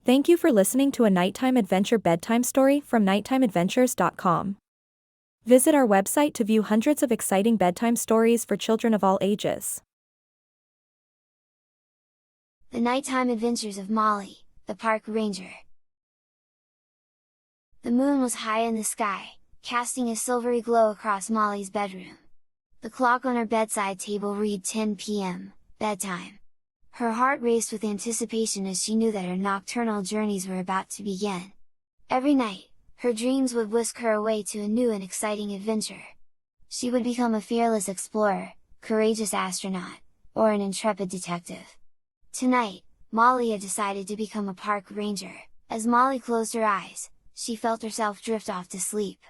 Thank you for listening to a nighttime adventure bedtime story from nighttimeadventures.com. Visit our website to view hundreds of exciting bedtime stories for children of all ages. The Nighttime Adventures of Molly, the Park Ranger. The moon was high in the sky, casting a silvery glow across Molly's bedroom. The clock on her bedside table read 10 p.m., bedtime. Her heart raced with anticipation as she knew that her nocturnal journeys were about to begin. Every night, her dreams would whisk her away to a new and exciting adventure. She would become a fearless explorer, courageous astronaut, or an intrepid detective. Tonight, Molly had decided to become a park ranger. As Molly closed her eyes, she felt herself drift off to sleep.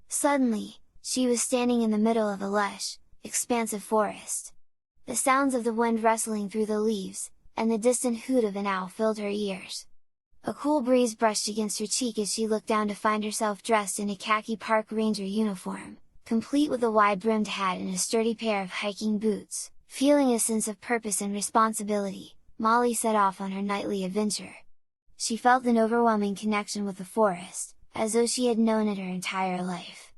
Suddenly, she was standing in the middle of a lush, expansive forest. The sounds of the wind rustling through the leaves, and the distant hoot of an owl filled her ears. A cool breeze brushed against her cheek as she looked down to find herself dressed in a khaki park ranger uniform, complete with a wide-brimmed hat and a sturdy pair of hiking boots. Feeling a sense of purpose and responsibility, Molly set off on her nightly adventure. She felt an overwhelming connection with the forest, as though she had known it her entire life.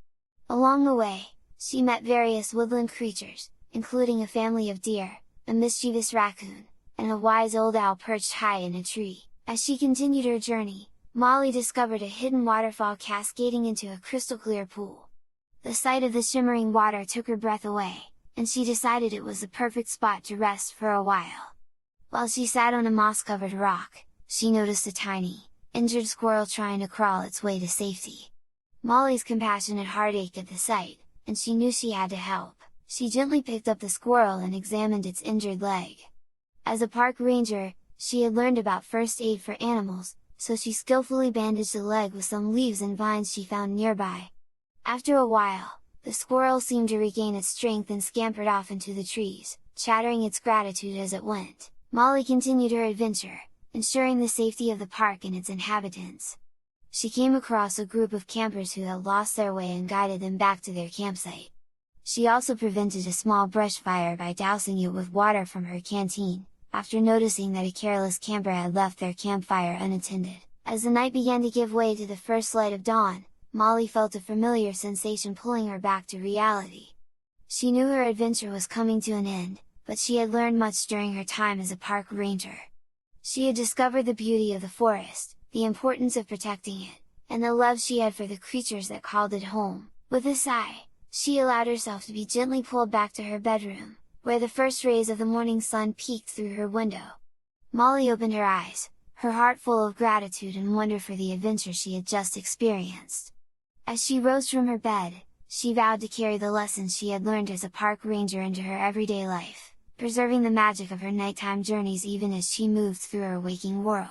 Along the way, she met various woodland creatures, including a family of deer, a mischievous raccoon, and a wise old owl perched high in a tree. As she continued her journey, Molly discovered a hidden waterfall cascading into a crystal-clear pool. The sight of the shimmering water took her breath away, and she decided it was the perfect spot to rest for a while. While she sat on a moss-covered rock, she noticed a tiny, injured squirrel trying to crawl its way to safety. Molly's compassionate heart ached at the sight, and she knew she had to help. She gently picked up the squirrel and examined its injured leg. As a park ranger, she had learned about first aid for animals, so she skillfully bandaged the leg with some leaves and vines she found nearby. After a while, the squirrel seemed to regain its strength and scampered off into the trees, chattering its gratitude as it went. Molly continued her adventure, ensuring the safety of the park and its inhabitants. She came across a group of campers who had lost their way and guided them back to their campsite. She also prevented a small brush fire by dousing it with water from her canteen, after noticing that a careless camper had left their campfire unattended. As the night began to give way to the first light of dawn, Molly felt a familiar sensation pulling her back to reality. She knew her adventure was coming to an end, but she had learned much during her time as a park ranger. She had discovered the beauty of the forest, the importance of protecting it, and the love she had for the creatures that called it home. With a sigh, she allowed herself to be gently pulled back to her bedroom, where the first rays of the morning sun peeked through her window. Molly opened her eyes, her heart full of gratitude and wonder for the adventure she had just experienced. As she rose from her bed, she vowed to carry the lessons she had learned as a park ranger into her everyday life, preserving the magic of her nighttime journeys even as she moved through her waking world.